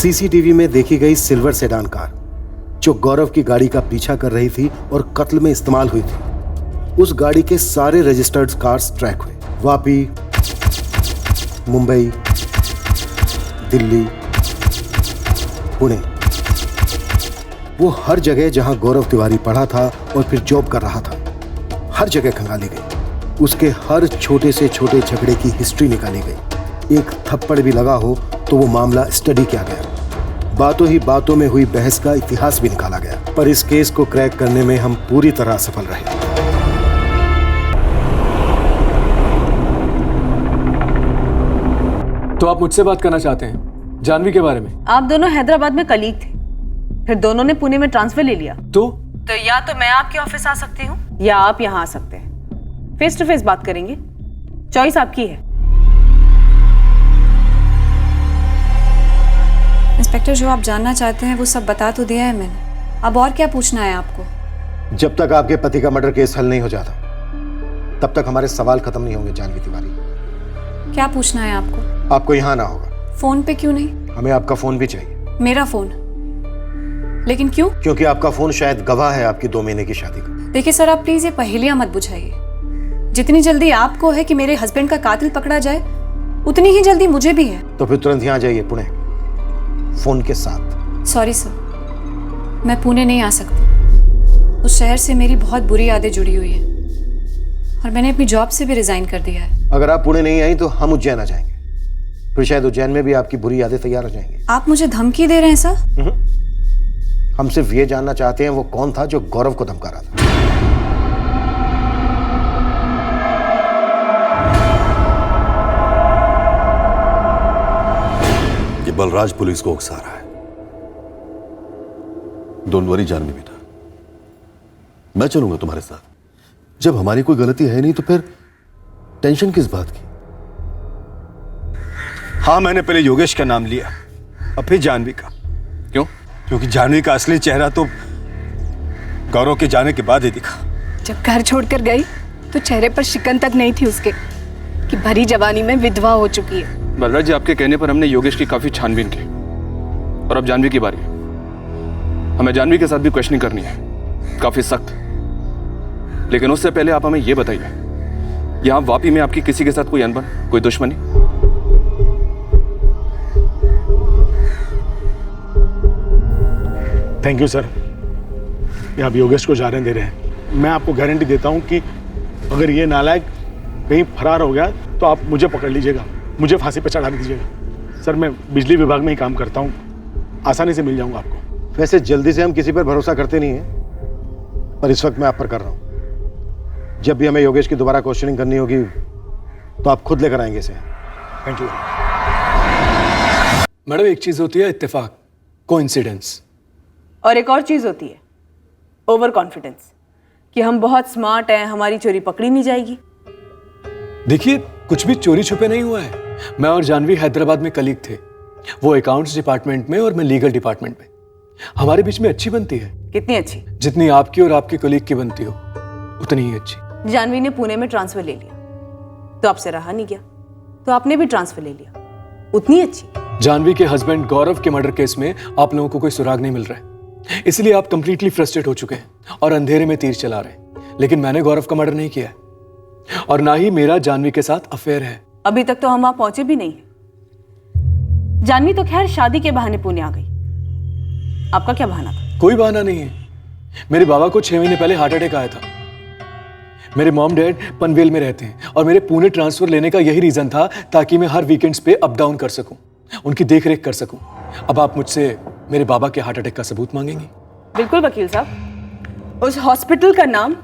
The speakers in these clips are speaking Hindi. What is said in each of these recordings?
सीसीटीवी में देखी गई सिल्वर सेडान कार जो गौरव की गाड़ी का पीछा कर रही थी और कत्ल में इस्तेमाल हुई थी, उस गाड़ी के सारे रजिस्टर्ड कार्स ट्रैक हुए। वापी, मुंबई, दिल्ली, पुणे, वो हर जगह जहां गौरव तिवारी पढ़ा था और फिर जॉब कर रहा था, हर जगह खंगाली गई। उसके हर छोटे से छोटे झगड़े की हिस्ट्री निकाली गई। एक थप्पड़ भी लगा हो तो वो मामला स्टडी किया गया। बातों ही बातों में हुई बहस का इतिहास भी निकाला गया। पर इस केस को क्रैक करने में हम पूरी तरह सफल रहे। तो आप मुझसे बात करना चाहते हैं जानवी के बारे में? आप दोनों हैदराबाद में कलीग थे, फिर दोनों ने पुणे में ट्रांसफर ले लिया। तो या तो मैं आपके ऑफिस आ सकती हूँ या आप यहाँ आ सकते हैं। फेस टू फेस बात करेंगे, चॉइस आपकी है। इंस्पेक्टर, जो आप जानना चाहते हैं वो सब बता तो दिया है मैंने। अब और क्या पूछना है आपको? जब तक आपके पति का मर्डर केस हल नहीं हो जाता तब तक हमारे सवाल खत्म नहीं होंगे जानवी तिवारी। क्या पूछना है आपको? आपको यहाँ ना होगा। फोन पे क्यों नहीं? हमें आपका फोन भी चाहिए। मेरा फोन? लेकिन क्यों? क्योंकि आपका फोन शायद गवाह है आपकी 2 महीने की शादी का। देखिए सर, आप प्लीज ये पहेलियां मत बुझाइए। जितनी जल्दी आपको है कि मेरे हस्बैंड का कातिल पकड़ा जाए, उतनी ही जल्दी मुझे भी है। तो फिर तुरंत यहाँ जाइए पुणे, फोन के साथ। सॉरी सर, मैं पुणे नहीं आ सकती। उस शहर से मेरी बहुत बुरी यादें जुड़ी हुई है और मैंने अपनी जॉब से भी रिजाइन कर दिया है। अगर आप पुणे नहीं आई तो हम उज्जैन आ जाएंगे, फिर शायद उज्जैन में भी आपकी बुरी यादें तैयार हो जाएंगी। आप मुझे धमकी दे रहे हैं सर? हम सिर्फ ये जानना चाहते हैं वो कौन था जो गौरव को धमका रहा था। ये बलराज पुलिस को उकसा रहा है। डोंट वरी जानवी बेटा, मैं चलूंगा तुम्हारे साथ। जब हमारी कोई गलती है नहीं तो फिर टेंशन किस बात की? हाँ, मैंने पहले योगेश का नाम लिया और फिर जानवी का। क्यों? क्योंकि जानवी का असली चेहरा तो गौरव के जाने के बाद ही दिखा। जब घर छोड़कर गई तो चेहरे पर शिकन तक नहीं थी उसके कि भरी जवानी में विधवा हो चुकी है। बलराज जी, आपके कहने पर हमने योगेश की काफी छानबीन की और अब जानवी की बारी है। हमें जानवी के साथ भी क्वेश्चनिंग करनी है, काफी सख्त। लेकिन उससे पहले आप हमें यह बताइए, यहां वापी में आपकी किसी के साथ कोई अनबन, कोई दुश्मनी? थैंक यू सर, ये आप योगेश को जाने दे रहे हैं। मैं आपको गारंटी देता हूं कि अगर ये नालायक कहीं फरार हो गया तो आप मुझे पकड़ लीजिएगा, मुझे फांसी पर चढ़ा दीजिएगा। सर, मैं बिजली विभाग में ही काम करता हूं, आसानी से मिल जाऊंगा आपको। वैसे जल्दी से हम किसी पर भरोसा करते नहीं है, पर इस वक्त मैं आप पर कर रहा हूं। जब भी हमें योगेश की दोबारा क्वेश्चनिंग करनी होगी तो आप खुद लेकर आएंगे इसे। Thank you. मैडम, एक चीज होती है इत्तेफाक, कोइंसिडेंस, और एक और चीज होती है ओवर कॉन्फिडेंस, कि हम बहुत स्मार्ट हैं, हमारी चोरी पकड़ी नहीं जाएगी। देखिए, कुछ भी चोरी छुपे नहीं हुआ है। मैं और जानवी हैदराबाद में कलीग थे, वो अकाउंट्स डिपार्टमेंट में और मैं लीगल डिपार्टमेंट में। हमारे बीच में अच्छी बनती है। कितनी अच्छी? जितनी आपकी और आपके कलीग की बनती हो उतनी ही अच्छी। जानवी ने पुणे में ट्रांसफर ले लिया तो आपसे रहा नहीं गया, तो आपने भी ट्रांसफर ले लिया, उतनी अच्छी। जानवी के हस्बैंड गौरव के मर्डर केस में आप लोगों को कोई सुराग नहीं मिल रहा है, इसलिए आप कंप्लीटली फ्रस्ट्रेट हो चुके हैं और अंधेरे में तीर चला रहे हैं। लेकिन मैंने गौरव का मर्डर नहीं किया है और ना ही मेरा जानवी के साथ अफेयर है। अभी तक तो हम वहां पहुंचे भी नहीं है। जानवी तो खैर शादी के बहाने पुणे आ गई, आपका क्या बहाना था? कोई बहाना नहीं है। मेरे बाबा को 6 महीने पहले हार्ट अटैक आया था। मेरे मॉम डैड पनवेल में रहते हैं और मेरे पुणे ट्रांसफर लेने का यही रीजन था ताकि मैं हर वीकेंड्स पे अप डाउन कर सकूं, उनकी देखरेख कर सकूं। अब आप मुझसे मेरे बाबा के हार्ट अटैक का सबूत मांगेंगी? बिल्कुल वकील साहब, उस हॉस्पिटल का नाम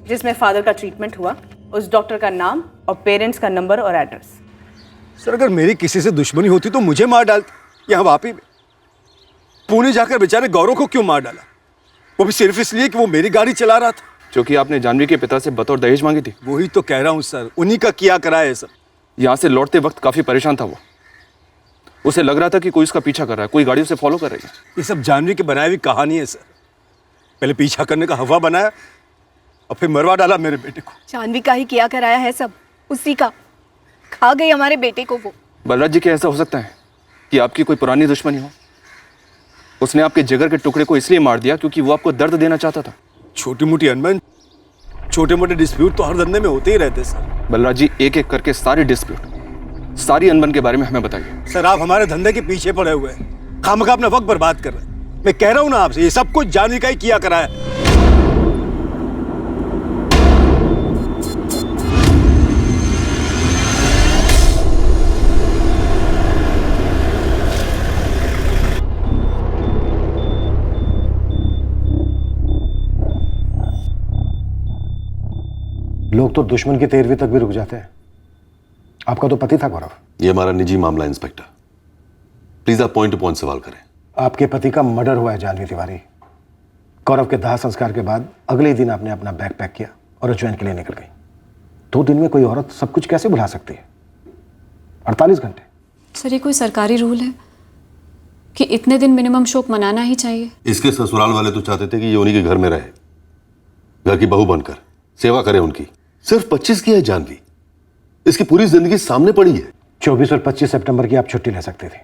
जिसमें फादर का ट्रीटमेंट हुआ, उस डॉक्टर का नाम और पेरेंट्स का नंबर और एड्रेस। सर, अगर मेरी किसी से दुश्मनी होती तो मुझे मार डालती। यहाँ वापी में पुणे जाकर बेचारे गौरव को क्यों मार डाला? वो भी सिर्फ इसलिए कि वो मेरी गाड़ी चला रहा था। जो कि आपने जानवी के पिता से बतौर दहेज मांगी थी। वही तो कह रहा हूँ सर, उन्हीं का किया करा है सब। यहाँ से लौटते वक्त काफी परेशान था वो। उसे लग रहा था कि कोई उसका पीछा कर रहा है, कोई गाड़ी उसे फॉलो कर रही है। ये सब जानवी की बनाई हुई कहानी है सर। पहले पीछा करने का हवा बनाया और फिर मरवा डाला मेरे बेटे को। जानवी का ही किया कराया है सब, उसी का। खा गई हमारे बेटे को वो। बलराज जी, क्या ऐसा हो सकता है कि आपकी कोई पुरानी दुश्मनी हो उसने आपके जिगर के टुकड़े को इसलिए मार दिया क्योंकि वो आपको दर्द देना चाहता था। छोटी मोटी अनबन, छोटे मोटे डिस्प्यूट तो हर धंधे में होते ही रहते सर। बलराज जी, एक एक करके सारी डिस्प्यूट, सारी अनबन के बारे में हमें बताइए। सर आप हमारे धंधे के पीछे पड़े हुए हैं, खामखा अपना वक्त बर्बाद कर रहे हैं। मैं कह रहा हूं ना आपसे, ये सब कुछ जानवी का ही किया करा है। लोग तो दुश्मन की तेरहवीं तक भी रुक जाते हैं। आपका तो पति था गौरव। ये हमारा निजी मामला है इंस्पेक्टर, प्लीज आप पॉइंट टू पॉइंट सवाल करें। आपके पति का मर्डर हुआ है जानवी तिवारी। गौरव के दाह संस्कार के बाद अगले ही दिन आपने अपना बैग पैक किया और उज्जैन के लिए निकल गई। 2 दिन में कोई औरत सब कुछ कैसे भुला सकती है? 48 घंटे। सर, ये कोई सरकारी रूल है कि इतने दिन मिनिमम शोक मनाना ही चाहिए? इसके ससुराल वाले तो चाहते थे कि ये उन्हीं के घर में रहे, घर की बहू बनकर सेवा करे उनकी। सिर्फ 25 की है जानवी, इसकी पूरी जिंदगी सामने पड़ी है। 24 और 25 सितंबर की आप छुट्टी ले सकते थे,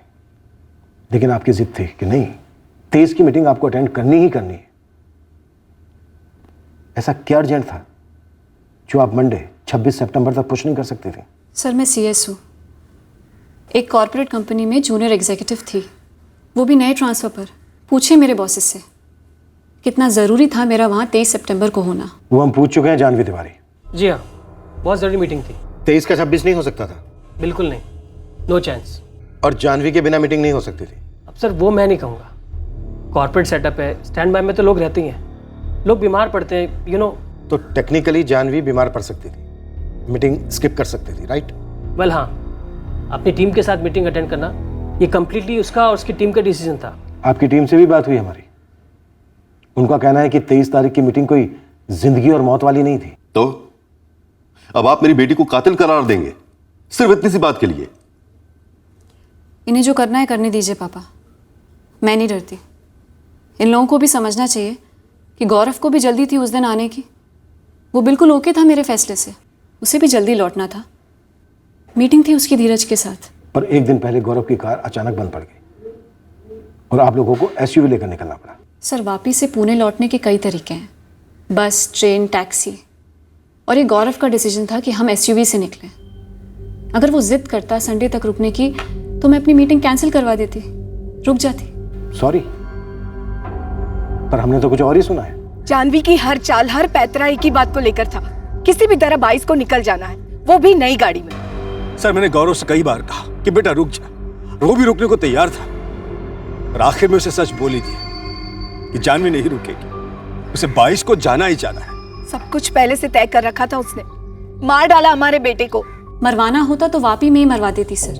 लेकिन आपकी जिद थी कि नहीं, 23 की मीटिंग आपको अटेंड करनी ही करनी है। ऐसा क्या अर्जेंट था जो आप मंडे 26 सितंबर तक पुश नहीं कर सकते थे? सर, मैं CS हूँ, एक कॉर्पोरेट कंपनी में जूनियर एग्जीक्यूटिव थी, वो भी नए ट्रांसफर पर। पूछे मेरे बॉसेस से कितना ज़रूरी था मेरा वहाँ 23 सितंबर को होना। वो हम पूछ चुके हैं जानवी तिवारी। जी हाँ, बहुत ज़रूरी मीटिंग थी। 23 का 26 नहीं हो सकता था? बिल्कुल नहीं, नो चांस। और जानवी के बिना मीटिंग नहीं हो सकती थी? अब सर वो मैं नहीं कहूँगा, कॉर्पोरेट सेटअप है, स्टैंड बाय में तो लोग रहते ही हैं, लोग बीमार पड़ते हैं, यू नो। तो टेक्निकली जानवी बीमार पड़ सकती थी, मीटिंग स्किप कर सकती थी, राइट? वेल हाँ, अपनी टीम के साथ मीटिंग अटेंड करना ये कम्प्लीटली उसका और उसकी टीम का डिसीजन था। आपकी टीम से भी बात हुई हमारी, उनका कहना है कि 23 तारीख की मीटिंग कोई जिंदगी और मौत वाली नहीं थी। तो अब आप मेरी बेटी को कातिल करार देंगे सिर्फ इतनी सी बात के लिए? इन्हें जो करना है करने दीजिए पापा, मैं नहीं डरती। इन लोगों को भी समझना चाहिए कि गौरव को भी जल्दी थी उस दिन आने की। वो बिल्कुल ओके था मेरे फैसले से, उसे भी जल्दी लौटना था, मीटिंग थी उसकी धीरज के साथ। पर एक दिन पहले गौरव की कार अचानक बंद पड़ गई और आप लोगों को SUV लेकर निकलना पड़ा। सर, वापिस से पुणे लौटने के कई तरीके हैं, बस, ट्रेन, टैक्सी, और ये गौरव का डिसीजन था कि हम SUV से निकलें। अगर वो जिद करता संडे तक रुकने की तो मैं अपनी मीटिंग कैंसिल करवा देती, रुक जाती। सॉरी, पर हमने तो कुछ और ही सुना है। जानवी की हर चाल, हर पैतरा एक ही बात को लेकर था, किसी भी तरह 22 को निकल जाना है, वो भी नई गाड़ी में। सर मैंने गौरव से कई बार कहा कि बेटा रुक जा, वो भी रुकने को तैयार था, और आखिर में उसे सच बोल ही दिया कि जानवी नहीं रुकेगी, उसे 22 को जाना ही जाना है। सब कुछ पहले से तय कर रखा था उसने, मार डाला हमारे बेटे को। मरवाना होता तो वापी में ही मरवा देती सर,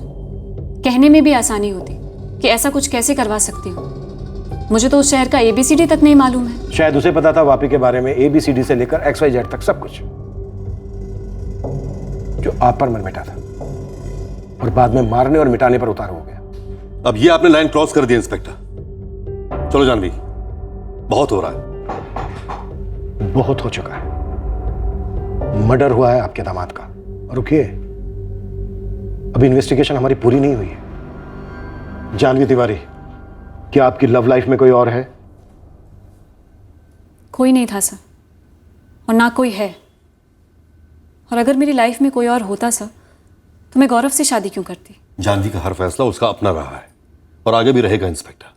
कहने में भी आसानी होती कि ऐसा कुछ कैसे करवा सकती हूँ। मुझे तो उस शहर का ABCD तक नहीं मालूम है। शायद उसे पता था वापी के बारे में ABCD से लेकर XYZ तक सब कुछ, जो आप पर मन मिटा था और बाद में मारने और मिटाने पर उतार हो गया। अब ये आपने लाइन क्रॉस कर दी इंस्पेक्टर। चलो जानवी, बहुत हो रहा है। बहुत हो चुका है। मर्डर हुआ है आपके दामाद का, और रुकिए, अभी इन्वेस्टिगेशन हमारी पूरी नहीं हुई है। जानवी तिवारी, क्या आपकी लव लाइफ में कोई और है? कोई नहीं था सर, और ना कोई है। और अगर मेरी लाइफ में कोई और होता सर तो मैं गौरव से शादी क्यों करती? जानवी का हर फैसला उसका अपना रहा है और आगे भी रहेगा इंस्पेक्टर।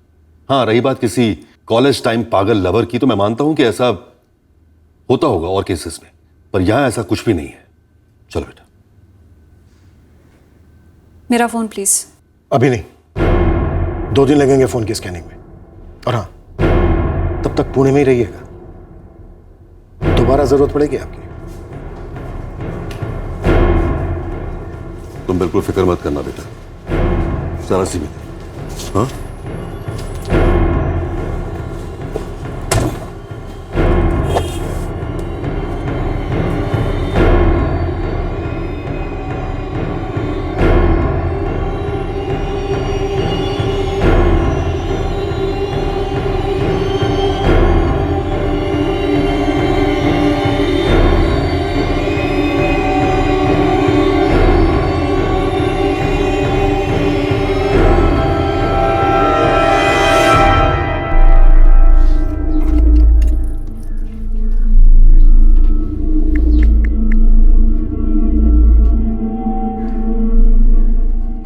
हाँ, रही बात किसी कॉलेज टाइम पागल लवर की, तो मैं मानता हूं कि ऐसा होता होगा और केसेस में, पर यहां ऐसा कुछ भी नहीं है। चलो बेटा। मेरा फोन प्लीज। अभी नहीं, 2 दिन लगेंगे फोन की स्कैनिंग में। और हाँ, तब तक पुणे में ही रहिएगा, दोबारा जरूरत पड़ेगी आपकी। तुम बिल्कुल फिक्र मत करना बेटा, सारा सी में। हाँ,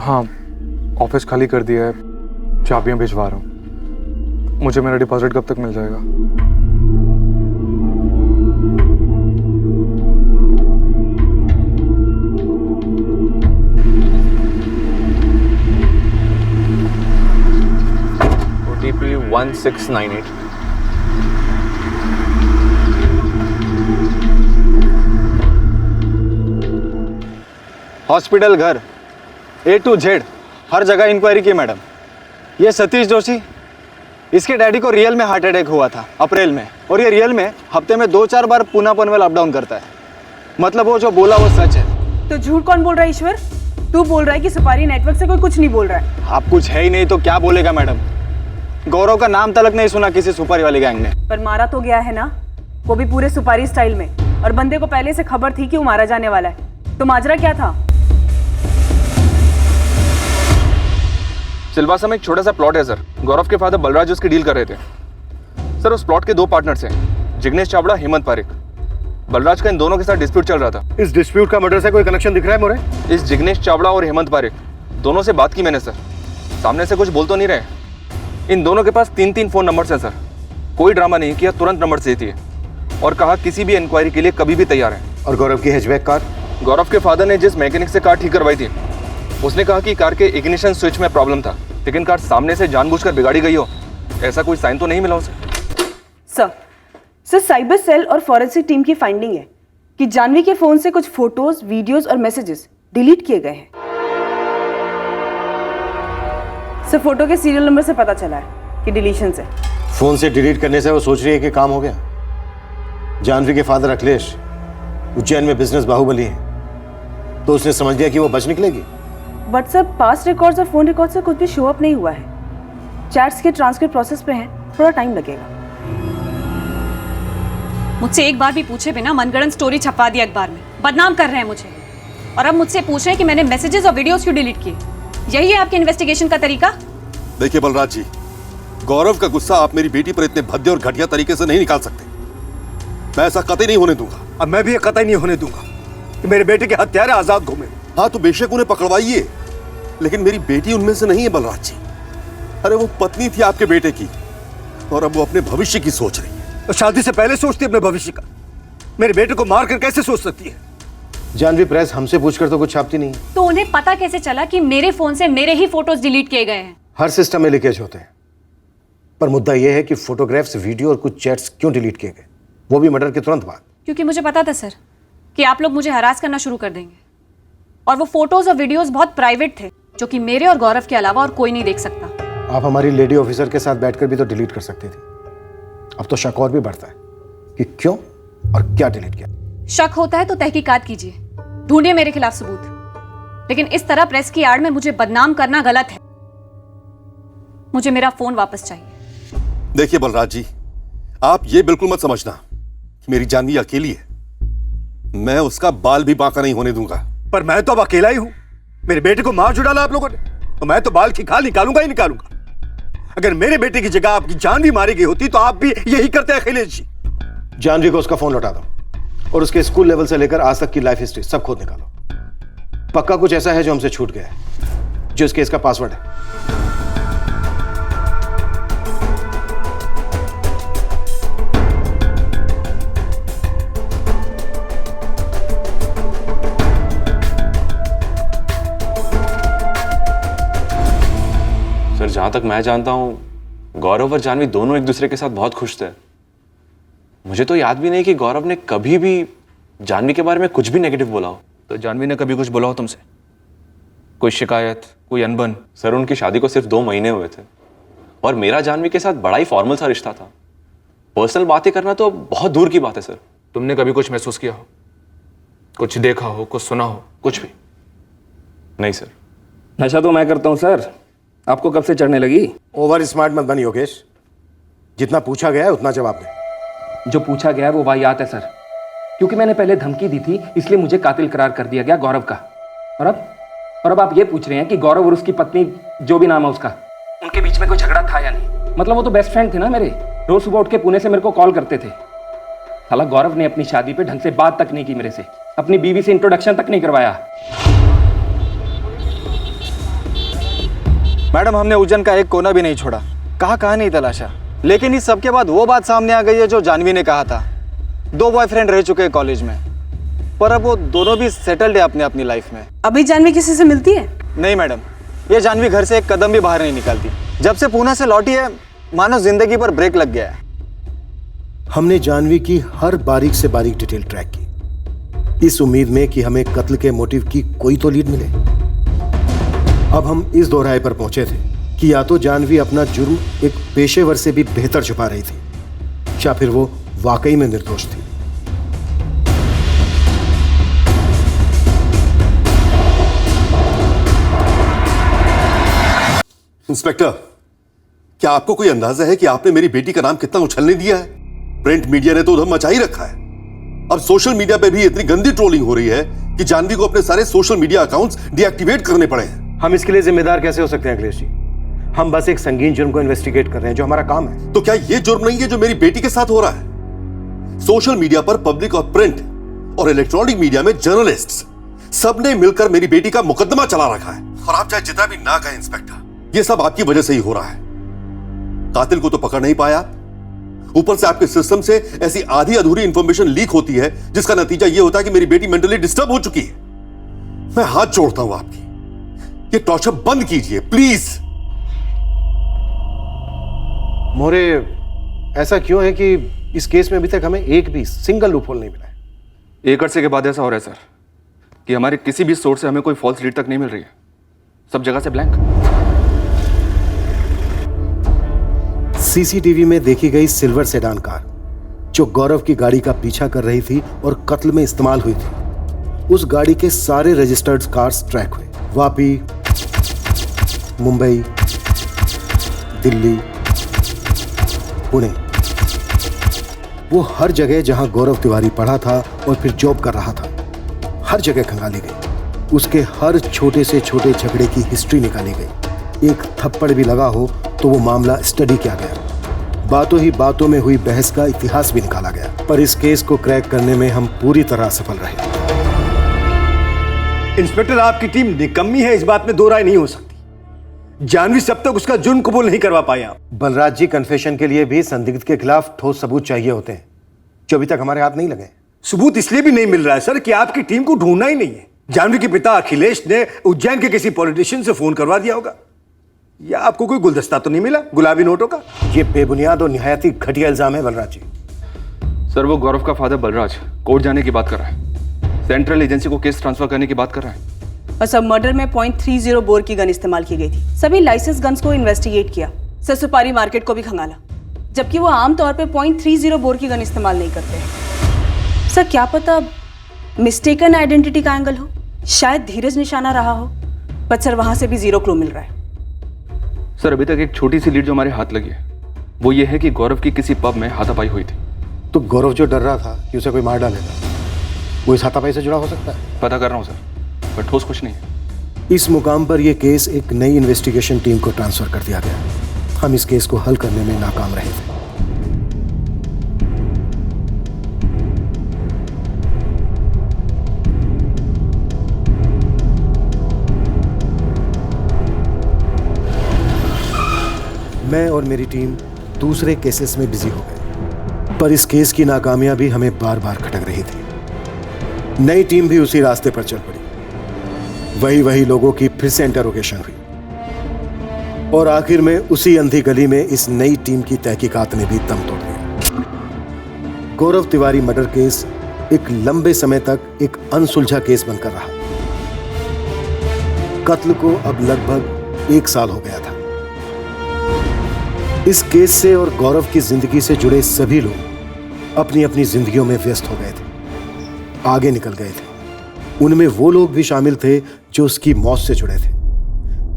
हाँ, ऑफिस खाली कर दिया है, चाबियां भिजवा रहा हूँ। मुझे मेरा डिपॉजिट कब तक मिल जाएगा? OTP 1698। हॉस्पिटल, घर, A to Z हर जगह इंक्वायरी की मैडम। ये सतीश जोशी, इसके डैडी को रियल में हार्ट अटैक हुआ था अप्रैल में, और ये रियल में हफ्ते में 2-4 बार पूना पनवेल अप डाउन करता है। मतलब वो जो बोला वो सच है। तो झूठ कौन बोल रहा है ईश्वर? तू बोल रहा है कि सुपारी नेटवर्क से कोई कुछ नहीं बोल रहा है। आप कुछ है ही नहीं तो क्या बोलेगा मैडम? गौरव का नाम तलक नहीं सुना किसी सुपारी वाली गैंग ने। पर मारा तो गया है ना, वो भी पूरे सुपारी स्टाइल में, और बंदे को पहले से खबर थी कि वो मारा जाने वाला है। तो माजरा क्या था? सिलवासा में एक छोटा सा प्लॉट है सर। गौरव के फादर बलराज उसकी डील कर रहे थे सर। उस प्लॉट के 2 पार्टनर्स हैं, जिग्नेश चावड़ा, हेमंत पारिक। बलराज का इन दोनों के साथ डिस्प्यूट चल रहा था। इस डिस्प्यूट का मर्डर से कोई कनेक्शन दिख रहा है मोरे? इस जिग्नेश चावड़ा और हेमंत पारिक दोनों से बात की मैंने सर। सामने से कुछ बोल तो नहीं रहे। इन दोनों के पास 3-3 फोन नंबर्स हैं सर। कोई ड्रामा नहीं किया, तुरंत नंबर दे दिए और कहा किसी भी इंक्वायरी के लिए कभी भी तैयार है। और गौरव की हैचबैक कार? गौरव के फादर ने जिस मैकेनिक से कार ठीक करवाई थी, उसने कहा कि कार के इग्निशन स्विच में प्रॉब्लम था, लेकिन कार सामने से जानबूझकर बिगाड़ी गई हो ऐसा कोई साइन तो नहीं मिला उसे। सर साइबर सेल और फॉरेंसिक टीम की फाइंडिंग है कि जानवी के फोन से कुछ फोटोज, वीडियोस और मैसेजेस डिलीट किए गए हैं। सर फोटो के सीरियल नंबर से पता चला है कि डिलीशन से। फोन से डिलीट करने से वो सोच रही है कि काम हो गया। जानवी के फादर अखिलेश उज्जैन में बिजनेस बाहुबली है, तो उसने समझ लिया कि वो बच निकलेगी। बट सर पास्ट रिकॉर्ड्स और फोन रिकॉर्ड से कुछ भी शो अप नहीं हुआ है। चैट्स के ट्रांसक्रिप्ट प्रोसेस पे हैं, थोड़ा टाइम लगेगा। मुझसे एक बार भी पूछे बिना मनगढ़ंत स्टोरी छपवा दी अखबार में, बदनाम कर रहे हैं मुझे। और अब मुझसे पूछ रहे हैं कि मैंने मैसेजेस और वीडियोस क्यों डिलीट किए। यही है आपके इन्वेस्टिगेशन का तरीका? देखिए बलराज जी, गौरव का गुस्सा आप मेरी बेटी पर इतने भद्दे और घटिया तरीके से नहीं निकाल सकते। मैं ऐसा कतई नहीं होने दूंगा। अब मैं भी ये कतई नहीं होने दूंगा कि मेरे बेटे के हत्यारे आजाद घूमे। हाँ तो बेशक उन्हें पकड़वाइए, लेकिन मेरी बेटी उनमें से नहीं है बलराज जी। अरे वो पत्नी थी आपके बेटे की, और अब वो अपने भविष्य की सोच रही है। तो शादी से पहले सोचती अपने भविष्य का। मेरे बेटे को मारकर कैसे सोच सकती है? जानवी प्रेस हमसे पूछकर तो कुछ छापती नहीं। तो उन्हें पता कैसे चला कि मेरे फोन से मेरे ही फोटोज डिलीट किए गए हैं? हर सिस्टम में लीकेज होते हैं, पर मुद्दा यह है कि फोटोग्राफ्स, वीडियो और कुछ चैट्स क्यों डिलीट किए गए, वो भी मर्डर के तुरंत बाद। क्योंकि मुझे पता था सर कि आप लोग मुझे हरास करना शुरू कर देंगे, और वो फोटोज और वीडियोस बहुत प्राइवेट थे, जो कि मेरे और गौरव के अलावा और कोई नहीं देख सकता। आप हमारी लेडी ऑफिसर के साथ बैठकर भी तो डिलीट कर सकती थी। अब तो शक और भी बढ़ता है कि क्यों और क्या डिलीट किया। शक होता है तो तहकीकात कीजिए, ढूंढिए मेरे खिलाफ सबूत, लेकिन इस तरह प्रेस की आड़ में मुझे बदनाम करना गलत है। मुझे मेरा फोन वापस चाहिए। देखिए बलराज जी, आप ये बिल्कुल मत समझना कि मेरी जानवी अकेली है। मैं उसका बाल भी बांका नहीं होने दूंगा। पर मैं तो अब अकेला ही हूं। मेरे बेटे को मार डाला आप लोगों ने, तो मैं तो बाल की खाल निकालूंगा ही निकालूंगा। अगर मेरे बेटे की जगह आपकी जानवी मारी गई होती तो आप भी यही करते अखिलेश जी। जानवी को उसका फोन लौटा दो और उसके स्कूल लेवल से लेकर आज तक की लाइफ हिस्ट्री सब खोद निकालो। पक्का कुछ ऐसा है जो हमसे छूट गया है, जो इस केस का पासवर्ड है। सर जहां तक मैं जानता हूं, गौरव और जानवी दोनों एक दूसरे के साथ बहुत खुश थे। मुझे तो याद भी नहीं कि गौरव ने कभी भी जानवी के बारे में कुछ भी नेगेटिव बोला हो। तो जानवी ने कभी कुछ बोला हो तुमसे? कोई शिकायत, कोई अनबन? सर उनकी शादी को सिर्फ 2 महीने हुए थे, और मेरा जानवी के साथ बड़ा ही फॉर्मल सा रिश्ता था। पर्सनल बातें करना तो बहुत दूर की बात है सर। तुमने कभी कुछ महसूस किया हो, कुछ देखा हो, कुछ सुना हो? कुछ भी नहीं सर। नशा तो मैं करता हूं सर, आपको कब से चढ़ने लगी? ओवर स्मार्ट मत बनी योगेश, जितना पूछा गया है उतना जवाब दे। जो पूछा गया है वो वाहियात है सर, क्योंकि मैंने पहले धमकी दी थी, इसलिए मुझे कातिल करार कर दिया गया गौरव का। और अब आप ये पूछ रहे हैं कि गौरव और उसकी पत्नी, जो भी नाम है उसका, उनके बीच में कोई झगड़ा था या नहीं? मतलब वो तो बेस्ट फ्रेंड थे ना मेरे, रोज सुबह उठ के पुणे से मेरे को कॉल करते थे। साला गौरव ने अपनी शादी पे ढंग से बात तक नहीं की मेरे से, अपनी बीवी से इंट्रोडक्शन तक नहीं करवाया। मैडम हमने उज्जैन का एक कोना भी नहीं छोड़ा, कहाँ नहीं तलाशा, लेकिन इस सब के बाद वो बात सामने आ गई है जो जानवी ने कहा था। 2 बॉयफ्रेंड रह चुके हैं कॉलेज में, पर अब वो दोनों भी सेटल्ड है अपनी लाइफ में। अभी जानवी किसी से मिलती है? नहीं मैडम, ये जानवी घर से एक कदम भी बाहर नहीं निकालती। जब से पूना से लौटी है मानो जिंदगी पर ब्रेक लग गया है। हमने जानवी की हर बारीक से बारीक डिटेल ट्रैक की, इस उम्मीद में कि हमें कत्ल के मोटिव की कोई तो लीड मिले। अब हम इस दोहराए पर पहुंचे थे कि या तो जानवी अपना जुर्म एक पेशेवर से भी बेहतर छुपा रही थी, या फिर वो वाकई में निर्दोष थी। इंस्पेक्टर, क्या आपको कोई अंदाजा है कि आपने मेरी बेटी का नाम कितना उछलने दिया है? प्रिंट मीडिया ने तो उधर मचा ही रखा है। अब सोशल मीडिया पे भी इतनी गंदी ट्रोलिंग हो रही है कि जानवी को अपने सारे सोशल मीडिया अकाउंट्स डीएक्टिवेट करने पड़े हैं। हम इसके लिए जिम्मेदार कैसे हो सकते हैं अखिलेश जी? हम बस एक संगीन जुर्म को इन्वेस्टिगेट कर रहे हैं, जो हमारा काम है। तो क्या यह जुर्म नहीं है जो मेरी बेटी के साथ हो रहा है? सोशल मीडिया पर पब्लिक और प्रिंट और इलेक्ट्रॉनिक मीडिया में जर्नलिस्ट्स सबने मिलकर मेरी बेटी का मुकदमा चला रखा है। और आप चाहे जितना भी ना कहें इंस्पेक्टर, यह सब आपकी वजह से ही हो रहा है। कातिल को तो पकड़ नहीं पाया, ऊपर से आपके सिस्टम से ऐसी आधी अधूरी इंफॉर्मेशन लीक होती है जिसका नतीजा यह होता है कि मेरी बेटी मेंटली डिस्टर्ब हो चुकी है। मैं हाथ जोड़ता हूं आपकी, ये टॉर्चर बंद कीजिए प्लीज। मोरे, ऐसा क्यों है कि इस केस में अभी तक हमें एक भी सिंगल लूपहोल नहीं मिला है? एक अरसे के बाद ऐसा हो रहा है सर कि हमारे किसी भी सोर्स से हमें कोई फॉल्स लीड तक नहीं मिल रही है, सब जगह से ब्लैंक। सीसीटीवी में देखी गई सिल्वर सेडान कार जो गौरव की गाड़ी का पीछा कर रही थी और कत्ल में इस्तेमाल हुई थी, उस गाड़ी के सारे रजिस्टर्ड कार्स ट्रैक हुए। वापी, मुंबई, दिल्ली, पुणे, वो हर जगह जहां गौरव तिवारी पढ़ा था और फिर जॉब कर रहा था, हर जगह खंगाली गई। उसके हर छोटे से छोटे झगड़े की हिस्ट्री निकाली गई। एक थप्पड़ भी लगा हो तो वो मामला स्टडी किया गया। बातों ही बातों में हुई बहस का इतिहास भी निकाला गया। पर इस केस को क्रैक करने में हम पूरी तरह सफल रहे। इंस्पेक्टर, आपकी टीम निकम्मी है, इस बात में दो राय नहीं हो सकती। जानवी सब तक उसका जुर्म कबूल नहीं करवा पाए आप। बलराज जी, कन्फेशन के लिए भी संदिग्ध के खिलाफ ठोस सबूत चाहिए होते हैं, जो अभी तक हमारे हाथ नहीं लगे। सबूत इसलिए भी नहीं मिल रहा है सर कि आपकी टीम को ढूंढना ही नहीं है। जानवी के पिता अखिलेश ने उज्जैन के किसी पॉलिटिशियन से फोन करवा दिया होगा, या आपको कोई गुलदस्ता तो नहीं मिला गुलाबी नोटों का? ये बेबुनियाद और निहायती घटिया इल्जाम है बलराज जी। सर, वो गौरव का फादर बलराज कोर्ट जाने की बात कर रहा है, सेंट्रल एजेंसी को केस ट्रांसफर करने की बात कर रहा है। और सब मर्डर में .30 बोर की गन इस्तेमाल की गई थी। सभी लाइसेंस गन्स को इन्वेस्टिगेट किया, सर सुपारी मार्केट को भी खंगाला, जबकि वो आमतौर पे .30 बोर की गन इस्तेमाल नहीं करते हैं। सर क्या पता मिस्टेकन आइडेंटिटी का एंगल हो, शायद धीरज निशाना रहा हो, पर सर वहां से भी 0 क्लू मिल रहा है। सर, अभी तक एक छोटी सी लीड जो हमारे हाथ लगी है वो ये है कि गौरव की किसी पब में हाथापाई हुई थी। तो गौरव जो डर रहा था कि उसे कोई मार डालेगा, वो इस हाथापाई से जुड़ा हो सकता है? पता कर रहा हूँ सर, पर ठोस कुछ नहीं है। इस मुकाम पर यह केस एक नई इन्वेस्टिगेशन टीम को ट्रांसफर कर दिया गया। हम इस केस को हल करने में नाकाम रहे थे। मैं और मेरी टीम दूसरे केसेस में बिजी हो गए, पर इस केस की नाकामयाबी हमें बार बार खटक रही थी। नई टीम भी उसी रास्ते पर चल पड़ी। वही लोगों की फिर से इंटरोगेशन हुई और आखिर में उसी अंधी गली में इस नई टीम की तहकीकात ने भी दम तोड़ दिया। गौरव तिवारी मर्डर केस एक लंबे समय तक एक अनसुलझा केस बनकर रहा। कत्ल को अब लगभग 1 साल हो गया था। इस केस से और गौरव की जिंदगी से जुड़े सभी लोग अपनी अपनी जिंदगियों में व्यस्त हो गए थे, आगे निकल गए थे। उनमें वो लोग भी शामिल थे जो उसकी मौत से जुड़े थे,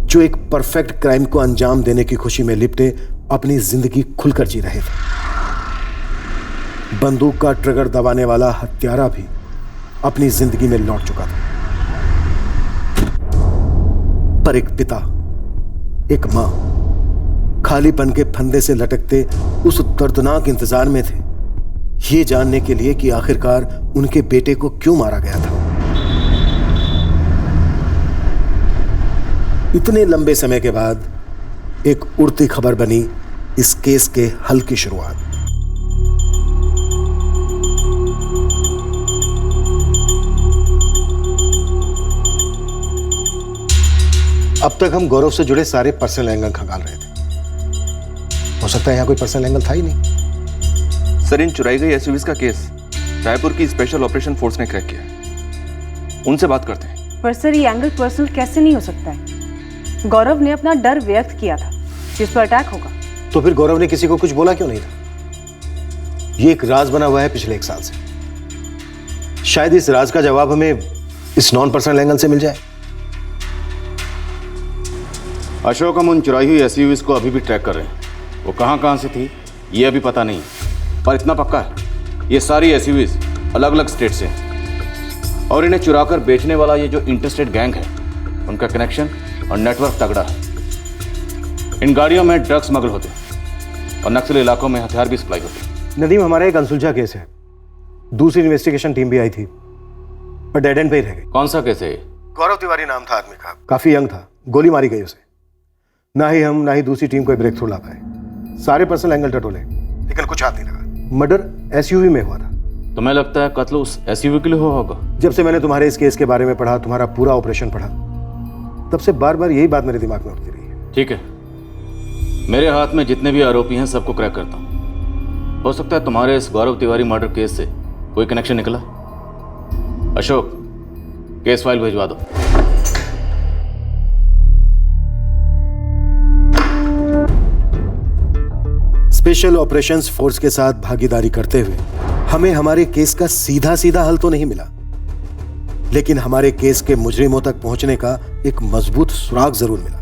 जो एक परफेक्ट क्राइम को अंजाम देने की खुशी में लिपटे अपनी जिंदगी खुलकर जी रहे थे। बंदूक का ट्रिगर दबाने वाला हत्यारा भी अपनी जिंदगी में लौट चुका था। पर एक पिता, एक मां खालीपन के फंदे से लटकते उस दर्दनाक इंतजार में थे, ये जानने के लिए कि आखिरकार उनके बेटे को क्यों मारा गया था। इतने लंबे समय के बाद एक उड़ती खबर बनी इस केस के हल की शुरुआत। अब तक हम गौरव से जुड़े सारे पर्सनल एंगल खंगाल रहे थे। हो सकता है यहां कोई पर्सनल एंगल था ही नहीं। सर, इन चुराई गई एसयूवीज का केस रायपुर की स्पेशल ऑपरेशन फोर्स ने क्रैक किया है। उनसे बात करते हैं। पर सर, ये एंगल पर्सनल कैसे नहीं हो सकता है? गौरव ने अपना डर व्यक्त किया था जिस पर अटैक होगा। तो फिर गौरव ने किसी को कुछ बोला क्यों नहीं था? ये एक राज बना हुआ है पिछले 1 साल से। शायद इस राज का जवाब हमें इस नॉन पर्सनल एंगल से मिल जाए। अशोक, हम उन चुराई हुई एसयूवीज को अभी भी ट्रैक कर रहे हैं। वो कहां से थी ये अभी पता नहीं, पर इतना पक्का है ये सारी एसयूवीज अलग अलग स्टेट से हैं और इन्हें चुराकर बेचने वाला ये जो इंटरस्टेट गैंग है उनका कनेक्शन और नेटवर्क तगड़ा है। इन गाड़ियों में ड्रग्स स्मगल होते हैं और नक्सली इलाकों में हथियार भी सप्लाई होते हैं। नदीम, हमारा एक अनसुलझा केस है। दूसरी इन्वेस्टिगेशन टीम भी आई थी पर डेड एंड पे ही रह गई। कौन सा केस है? गौरव तिवारी नाम था आदमी का, काफी यंग था, गोली मारी गई उसे। ना ही हम ना ही दूसरी टीम कोई ब्रेक थ्रू ला पाए। सारे पर्सनल एंगल टटोले लेकिन कुछ हाथ नहीं लगा। मर्डर एसयूवी में हुआ था। तुम्हें लगता है कत्ल उस एसयूवी के लिए हुआ होगा? जब से मैंने तुम्हारे इस केस के बारे में पढ़ा, तुम्हारा पूरा ऑपरेशन पढ़ा, तब से बार बार यही बात मेरे दिमाग में उठती रही है। ठीक है, मेरे हाथ में जितने भी आरोपी हैं सबको क्रैक करता हूं। हो सकता है तुम्हारे इस गौरव तिवारी मर्डर केस से कोई कनेक्शन निकला। अशोक, केस फाइल भिजवा दो। स्पेशल ऑपरेशंस फोर्स के साथ भागीदारी करते हुए हमें हमारे केस का सीधा सीधा हल तो नहीं मिला, लेकिन हमारे केस के मुजरिमों तक पहुंचने का एक मजबूत सुराग जरूर मिला।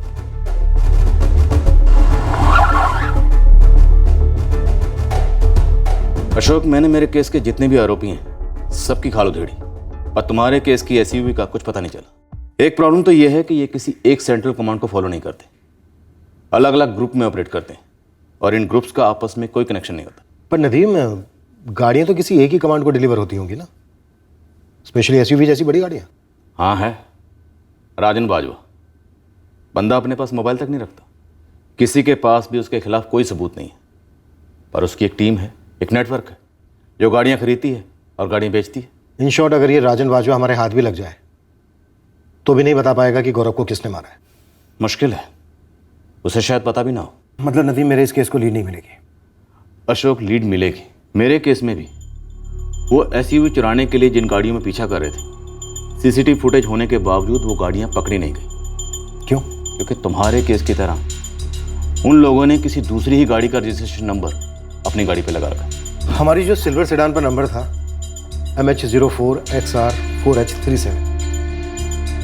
अशोक, मैंने मेरे केस के जितने भी आरोपी हैं सबकी खाल उधेड़ी और तुम्हारे केस की एसयूवी का कुछ पता नहीं चला। एक प्रॉब्लम तो यह है कि ये किसी एक सेंट्रल कमांड को फॉलो नहीं करते, अलग अलग ग्रुप में ऑपरेट करते हैं और इन ग्रुप्स का आपस में कोई कनेक्शन नहीं होता। पर नदीम, गाड़ियां तो किसी एक ही कमांड को डिलीवर होती होंगी ना, स्पेशली एसयूवी जैसी बड़ी गाड़ियां। हाँ है, राजन बाजवा। बंदा अपने पास मोबाइल तक नहीं रखता, किसी के पास भी उसके खिलाफ कोई सबूत नहीं है, पर उसकी एक टीम है, एक नेटवर्क है जो गाड़ियां खरीदती है और गाड़ियां बेचती है। इन शॉर्ट, अगर ये राजन बाजवा हमारे हाथ भी लग जाए तो भी नहीं बता पाएगा कि गौरव को किसने मारा है। मुश्किल है, उसे शायद पता भी ना हो। मतलब नदीम, मेरे इस केस को लीड नहीं मिलेगी। अशोक, लीड मिलेगी। मेरे केस में भी वो एसयूवी चुराने के लिए जिन गाड़ियों में पीछा कर रहे थे, सीसीटीवी फुटेज होने के बावजूद वो गाड़ियां पकड़ी नहीं गई। क्यों? क्योंकि तुम्हारे केस की तरह उन लोगों ने किसी दूसरी ही गाड़ी का रजिस्ट्रेशन नंबर अपनी गाड़ी पे लगा रखा। हमारी जो सिल्वर सेडान पर नंबर था MH04XR 4H37,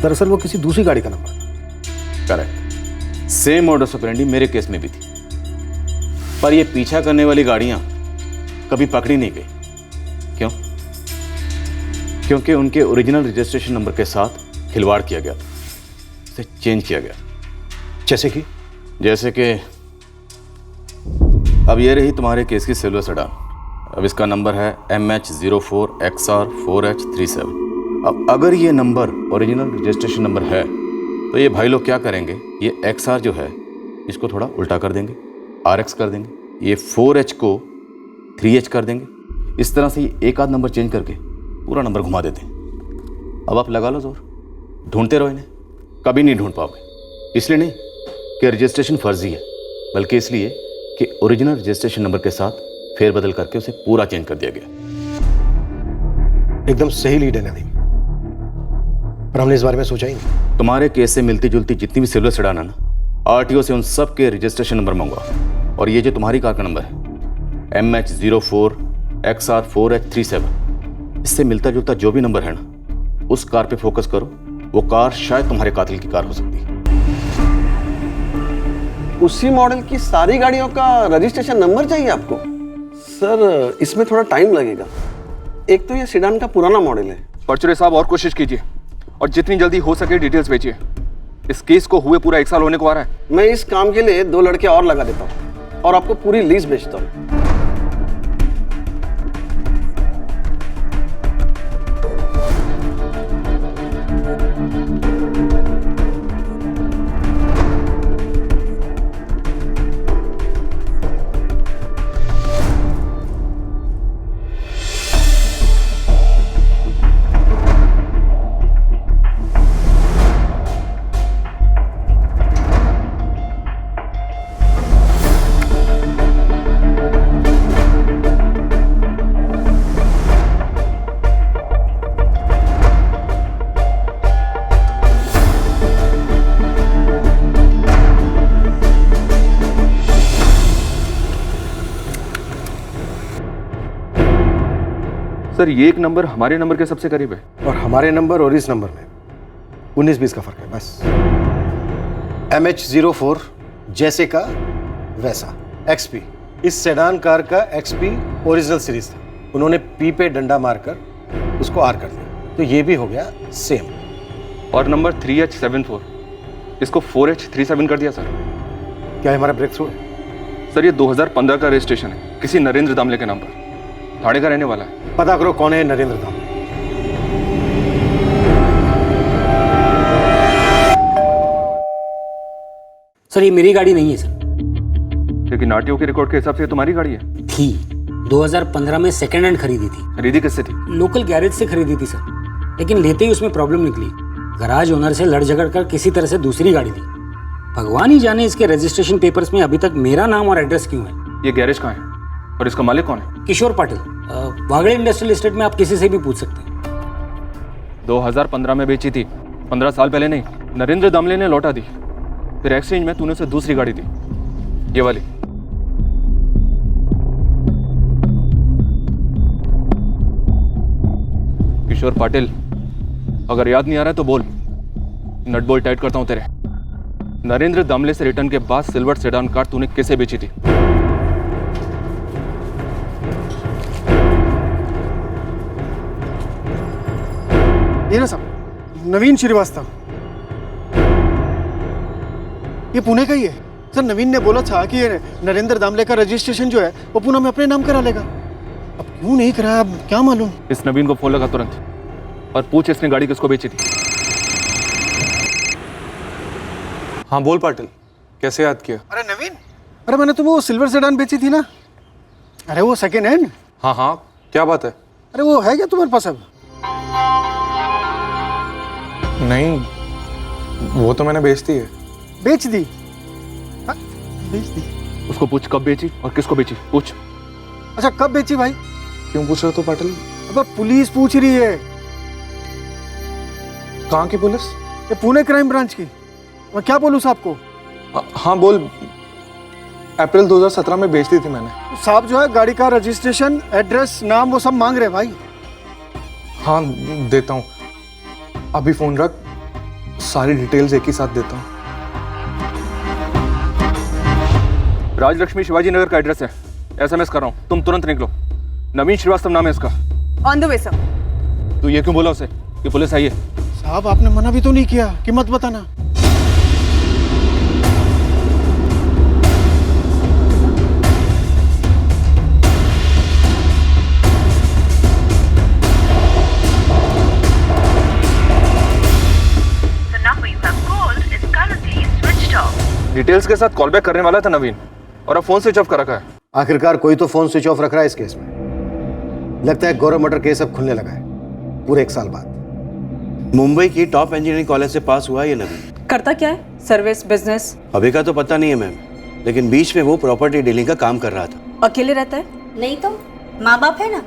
दरअसल वो किसी दूसरी गाड़ी का नंबर था। करेक्ट, सेम मॉडस ऑपरेंडी मेरे केस में भी थी, पर ये पीछा करने वाली गाड़ियां कभी पकड़ी नहीं गई। क्यों? क्योंकि उनके ओरिजिनल रजिस्ट्रेशन नंबर के साथ खिलवाड़ किया गया था, उसे चेंज किया गया। जैसे कि अब ये रही तुम्हारे केस की सिल्वर सेडान। अब इसका नंबर है MH04XR 4H37। अब अगर ये नंबर ओरिजिनल रजिस्ट्रेशन नंबर है तो ये भाई लोग क्या करेंगे, ये XR जो है इसको थोड़ा उल्टा कर देंगे, RX कर देंगे, ये 4H को 3H कर देंगे। इस तरह से ये एक आध नंबर चेंज करके पूरा नंबर घुमा देते हैं। अब आप लगा लो जोर, ढूंढते रहो इन्हें, कभी नहीं ढूंढ पाओगे। इसलिए नहीं कि रजिस्ट्रेशन फर्जी है, बल्कि इसलिए कि ओरिजिनल रजिस्ट्रेशन नंबर के साथ फेरबदल करके उसे पूरा चेंज कर दिया गया। एकदम सही लीड है नदीम, पर हमने इस बारे में सोचा ही नहीं। तुम्हारे केस से मिलती जुलती जितनी भी सिल्वर सेडान है ना, RTO से उन सब के रजिस्ट्रेशन नंबर मंगवाओ। और ये जो तुम्हारी कार का नंबर है MH04XR 4H37, इससे मिलता जुलता जो भी नंबर है ना, उस कार पे फोकस करो। वो कार शायद तुम्हारे कातिल की कार हो सकती है। उसी मॉडल की सारी गाड़ियों का रजिस्ट्रेशन नंबर चाहिए आपको? सर, इसमें थोड़ा टाइम लगेगा। एक तो ये सेडान का पुराना मॉडल है। परचुरे साहब, और कोशिश कीजिए और जितनी जल्दी हो सके डिटेल्स भेजिए। इस केस को हुए पूरा 1 साल होने को आ रहा है। मैं इस काम के लिए 2 लड़के और लगा देता हूँ और आपको पूरी लिस्ट भेजता हूँ। सर ये एक नंबर हमारे नंबर के सबसे करीब है, और हमारे नंबर और इस नंबर में 19-20 का फर्क है बस। MH04 जैसे का वैसा XP, इस सेडान कार का XP ओरिजिनल सीरीज था, उन्होंने P पे डंडा मारकर उसको R कर दिया, तो ये भी हो गया सेम। और नंबर 3H74 इसको 4H37 कर दिया सर। क्या हमारा ब्रेक थ्रू है? सर ये 2015 का रजिस्ट्रेशन है, किसी नरेंद्र दामले के नाम पर, थाने का रहने वाला है। पता करो कौन है नरेंद्र दामले। सर ये मेरी गाड़ी नहीं है सर। लेकिन आरटीओ के रिकॉर्ड के हिसाब से तुम्हारी गाड़ी है। थी 2015 में सेकेंड हैंड खरीदी थी। खरीदी किससे थी? लोकल गैरेज से खरीदी थी सर, लेकिन लेते ही उसमें प्रॉब्लम निकली। गराज ओनर से लड़ झगड़ कर किसी तरह से दूसरी गाड़ी ली। भगवान ही जाने इसके रजिस्ट्रेशन पेपर्स में अभी तक मेरा नाम और एड्रेस क्यों है। ये गैरेज कहाँ है और इसका मालिक कौन है? किशोर पाटिल, वागड़े इंडस्ट्रियल एस्टेट में आप किसी से भी पूछ सकते हैं। 2015 में बेची थी, 15 साल पहले नहीं। नरेंद्र दामले ने लौटा दी, फिर एक्सचेंज में तूने उसे दूसरी गाड़ी दी, ये वाली। किशोर पाटिल, अगर याद नहीं आ रहा है तो बोल, नट बोल्ट टाइट करता हूं तेरे। नरेंद्र दामले से रिटर्न के बाद सिल्वर सेडान कार तूने कैसे बेची थी? ये ना साहब, नवीन श्रीवास्तव, ये पुणे का ही है सर। नवीन ने बोला था कि ये नरेंद्र दामले का रजिस्ट्रेशन जो है वो पुणे में अपने नाम करा लेगा। अब क्यों नहीं कराया, अब क्या मालूम। इस नवीन को फोन लगा तुरंत और पूछ इसने गाड़ी किसको बेची थी। हाँ बोल पाटिल, कैसे याद किया? अरे नवीन, अरे मैंने तुम्हें वो सिल्वर सेडान बेची थी ना, अरे वो सेकेंड हैंड। हाँ हाँ, क्या बात है? अरे वो है क्या तुम्हारे पास अब? नहीं, वो तो मैंने बेच दी है। बेच दी? हाँ, बेच दी। उसको पूछ कब बेची और किसको बेची, पूछ। अच्छा कब बेची भाई? क्यों पूछ रहे हो तो पाटिल? अब पुलिस पूछ रही है। कहाँ की पुलिस? ये पुणे क्राइम ब्रांच की। मैं क्या बोलूँ साहब को? हाँ बोल। अप्रैल 2017 में बेच दी थी मैंने। साहब जो है गाड़ी का रजिस्ट्रेशन, एड्रेस, नाम वो सब मांग रहे हैं भाई। हाँ देता हूँ, अभी फोन रख, सारी डिटेल्स एक ही साथ देता हूँ। राजलक्ष्मी शिवाजी नगर का एड्रेस है, SMS कर रहा हूँ, तुम तुरंत निकलो। नवीन श्रीवास्तव नाम है इसका। On the way sir. तू ये क्यों बोला उसे कि पुलिस आई है? साहब आपने मना भी तो नहीं किया कि मत बताना। डिटेल्स के साथ कॉल बैक करने वाला था नवीन, और अब फोन स्विच ऑफ कर रखा है। आखिरकार कोई तो फोन स्विच ऑफ रख रहा है इस केस में। लगता है गौरव मर्डर केस अब खुलने लगा है पूरे 1 साल बाद। मुंबई की टॉप इंजीनियरिंग कॉलेज से पास हुआ ये नवीन। करता क्या है? Service, business? अभी का तो पता नहीं है मैम, लेकिन बीच में वो प्रॉपर्टी डीलिंग का काम कर रहा था। अकेले रहता है? नहीं तो माँ बाप है ना,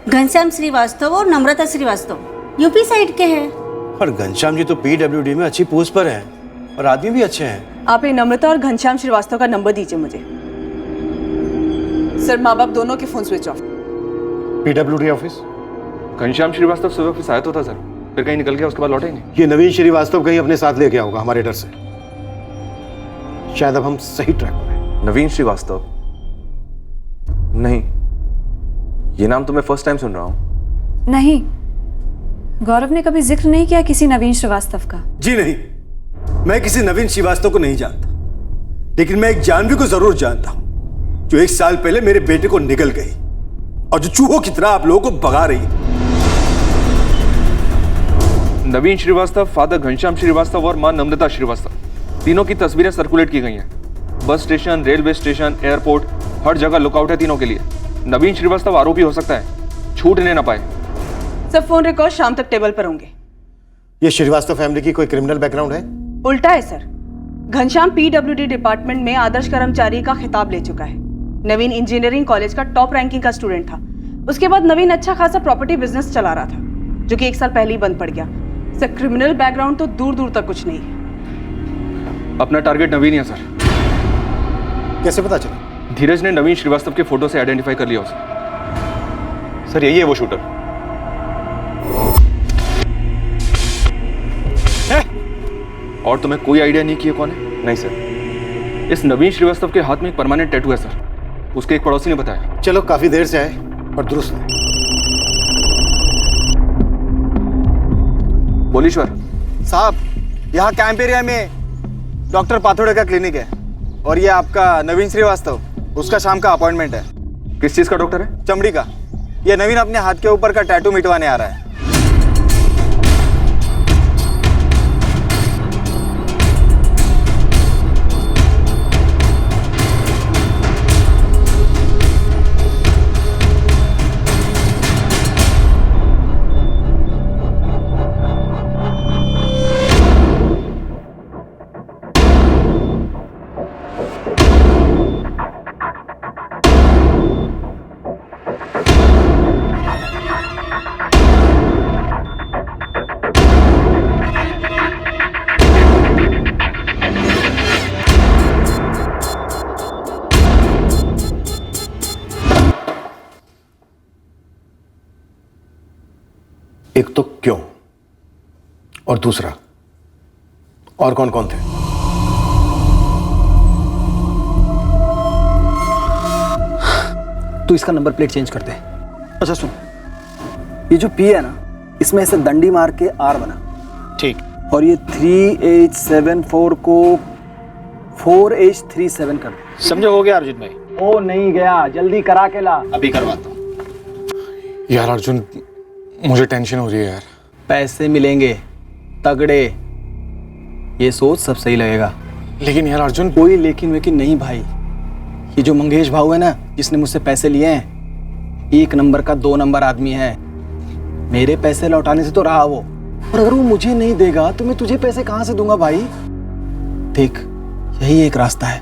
घनश्याम श्रीवास्तव और नम्रता श्रीवास्तव, यूपी साइड के हैं। और घनश्याम जी तो PWD में अच्छी पोस्ट पर है और आदमी भी अच्छे हैं। आप ये नम्रता और घनश्याम श्रीवास्तव का नंबर दीजिए मुझे। सर माँ बाप दोनों के phone switch off. PWD office? Ghanshyam Srivastava सुबह ऑफिस आया तो था सर, फिर कहीं निकल गया, उसके बाद लौटा ही नहीं। ये नवीन श्रीवास्तव कहीं अपने साथ ले गया होगा हमारे डर से। शायद अब हम सही ट्रैक पर हैं। नवीन श्रीवास्तव? नहीं, ये नाम तो मैं फर्स्ट टाइम सुन रहा हूँ। नहीं, गौरव ने कभी जिक्र नहीं किया किसी नवीन श्रीवास्तव का। जी नहीं, मैं किसी नवीन श्रीवास्तव को नहीं जानता, लेकिन मैं एक जानवी को जरूर जानता हूं जो 1 साल पहले मेरे बेटे को निगल गई और जो चूहों की तरह आप लोगों को भगा रही है। नवीन श्रीवास्तव, फादर घनश्याम श्रीवास्तव और मां नम्रता श्रीवास्तव, तीनों की तस्वीरें सर्कुलेट की गई हैं। Bus station, railway station, airport, हर जगह लुकआउट है तीनों के लिए। नवीन श्रीवास्तव आरोपी हो सकता है, छूटने ना पाए। सब फोन रिकॉर्ड शाम तक टेबल पर होंगे। ये श्रीवास्तव फैमिली की कोई क्रिमिनल बैकग्राउंड है? उल्टा है सर। घनश्याम PWD डिपार्टमेंट में आदर्श कर्मचारी का खिताब ले चुका है। नवीन इंजीनियरिंग कॉलेज का टॉप रैंकिंग का स्टूडेंट था। उसके बाद नवीन अच्छा खासा प्रॉपर्टी बिजनेस चला रहा था, जो कि 1 साल पहले ही बंद पड़ गया। सर क्रिमिनल बैकग्राउंड तो दूर दूर तक कुछ नहीं है। अपना टारगेट नवीन है सर। कैसे पता चला? धीरज ने नवीन श्रीवास्तव के फोटो से आइडेंटिफाई कर लिया उसे। सर यही है वो शूटर। और तुम्हें कोई आइडिया नहीं कि ये कौन है? नहीं सर। इस नवीन श्रीवास्तव के हाथ में एक परमानेंट टैटू है सर। उसके एक पड़ोसी ने बताया। चलो, काफी देर से आए और दुरुस्त है। बोलीश्वर साहब, यहाँ कैंप एरिया में डॉक्टर पाथोड़े का क्लिनिक है और ये आपका नवीन श्रीवास्तव, उसका शाम का अपॉइंटमेंट है। किस चीज का डॉक्टर है? चमड़ी का। ये नवीन अपने हाथ के ऊपर का टैटू मिटवाने आ रहा है। एक तो क्यों, और दूसरा और कौन कौन थे? तू इसका नंबर प्लेट चेंज कर दे। अच्छा सुन, ये जो पी है ना, इसमें ऐसे दंडी मार के आर बना। ठीक। और ये 3874 को 4H37 कर दे। समझो हो गया अर्जुन भाई? ओ नहीं गया, जल्दी करा के ला। अभी करवाता हूँ। यार अर्जुन, मुझे टेंशन हो रही है यार। पैसे मिलेंगे तगड़े, ये सोच सब सही लगेगा। लेकिन यार अर्जुन, कोई लेकिन वेकिन नहीं भाई। ये जो मंगेश भाऊ है ना, जिसने मुझसे पैसे लिए हैं, 1 नंबर का 2 नंबर आदमी है। मेरे पैसे लौटाने से तो रहा वो, और अगर वो मुझे नहीं देगा तो मैं तुझे पैसे कहां से दूंगा भाई? देख, यही एक रास्ता है,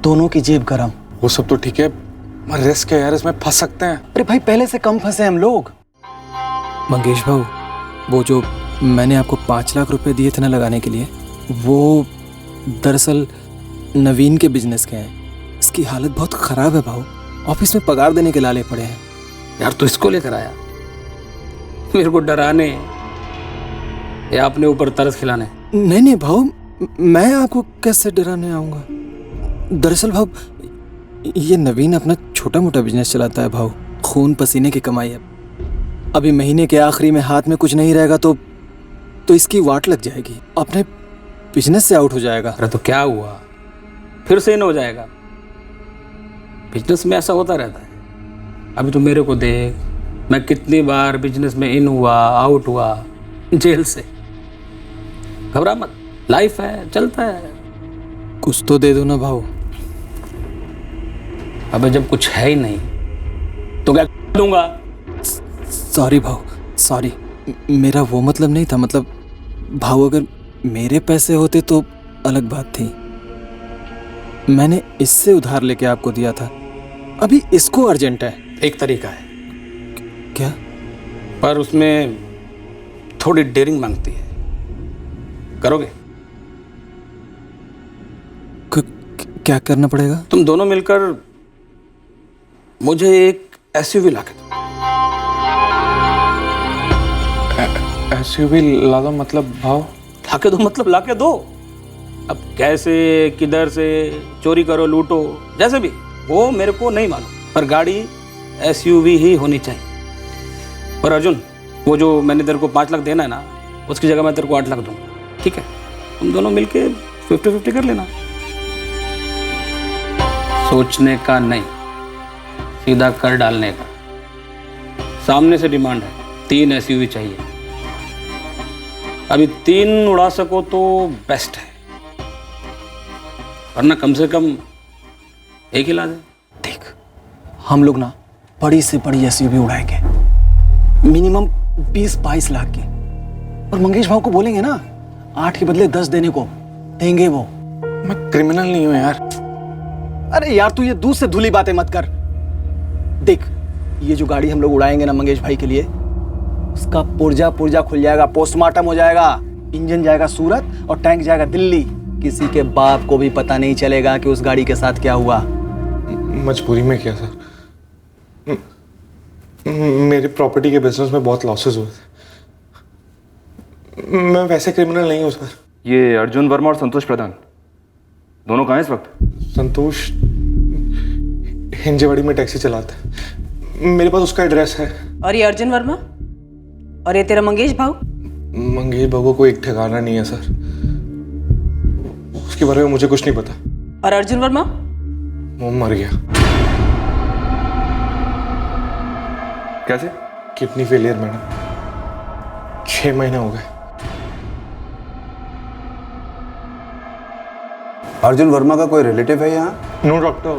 दोनों की जेब गरम। वो सब तो ठीक है, मगर रिस्क है यार, इसमें फंस सकते हैं। अरे भाई, पहले से कम फंसे हम लोग। मंगेश भाऊ, वो जो मैंने आपको 5 लाख रुपए दिए थे ना लगाने के लिए, वो दरअसल नवीन के बिजनेस के हैं। इसकी हालत बहुत खराब है भाऊ, ऑफिस में पगार देने के लाले पड़े हैं। यार तू इसको लेकर आया मेरे को डराने या अपने ऊपर तरस खिलाने? नहीं नहीं भाऊ, मैं आपको कैसे डराने आऊँगा? दरअसल भाऊ, ये नवीन अपना छोटा मोटा बिजनेस चलाता है भाऊ, खून पसीने की कमाई है। अभी महीने के आखिरी में हाथ में कुछ नहीं रहेगा तो इसकी वाट लग जाएगी, अपने बिजनेस से आउट हो जाएगा। अरे तो क्या हुआ, फिर से इन हो जाएगा? बिजनेस में ऐसा होता रहता है। अभी तो मेरे को देख, मैं कितनी बार बिजनेस में इन हुआ, आउट हुआ, जेल से। घबरा मत, लाइफ है, चलता है। कुछ तो दे दो ना भाऊ। अबे जब कुछ है ही नहीं तो क्या दूंगा? सॉरी भाऊ, सॉरी, मेरा वो मतलब नहीं था। मतलब भाऊ, अगर मेरे पैसे होते तो अलग बात थी। मैंने इससे उधार लेके आपको दिया था, अभी इसको अर्जेंट है। एक तरीका है। क्या? पर उसमें थोड़ी डेयरिंग मांगती है, करोगे? क्या करना पड़ेगा? तुम दोनों मिलकर मुझे एक SUV ला के दो। SUV ला दो मतलब भाव? ला के दो मतलब ला के दो। अब कैसे, किधर से, चोरी करो, लूटो, जैसे भी वो मेरे को नहीं मालूम, पर गाड़ी SUV ही होनी चाहिए। पर अर्जुन, वो जो मैंने तेरे को 5 लाख देना है ना, उसकी जगह मैं तेरे को 8 लाख दूंगा, ठीक है? तुम दोनों मिलके 50-50 कर लेना। सोचने का नहीं, सीधा कर डालने का। सामने से डिमांड है, 3 SUV चाहिए। अभी 3 उड़ा सको तो बेस्ट है, वरना कम से कम एक ही ला दे। देख, हम लोग ना बड़ी से बड़ी SUV उड़ाएंगे, मिनिमम 20-22 लाख की। और मंगेश भाव को बोलेंगे ना, 8 के बदले 10 देने को, देंगे वो। मैं क्रिमिनल नहीं हूं यार। अरे यार, तू ये दूध से धुली बातें मत कर। देख, ये जो गाड़ी हम लोग उड़ाएंगे ना मंगेश भाई के लिए, उसका पुर्जा खुल जाएगा, पोस्टमार्टम हो जाएगा, इंजन जाएगा सूरत और टैंक जाएगा दिल्ली। किसी के बाप को भी पता नहीं चलेगा कि उस गाड़ी के साथ क्या हुआ। मजबूरी में किया सर, मेरी प्रॉपर्टी के बिजनेस में बहुत लॉसेस हुए थे। मैं वैसे क्रिमिनल नहीं हूँ सर। ये अर्जुन वर्मा और संतोष प्रधान दोनों कहाँ हैं इस वक्त? संतोष हिंजेवाड़ी में टैक्सी चलाता है, मेरे पास उसका एड्रेस है। और ये अर्जुन वर्मा? और ये तेरा मंगेश भाऊ? मंगेश भाऊ को एक ठिकाना नहीं है सर, उसके बारे में मुझे कुछ नहीं पता। और अर्जुन वर्मा? वो मर गया। कैसे? किडनी फेलियर मैडम, 6 महीने हो गए। अर्जुन वर्मा का कोई रिलेटिव है यहाँ? नो डॉक्टर,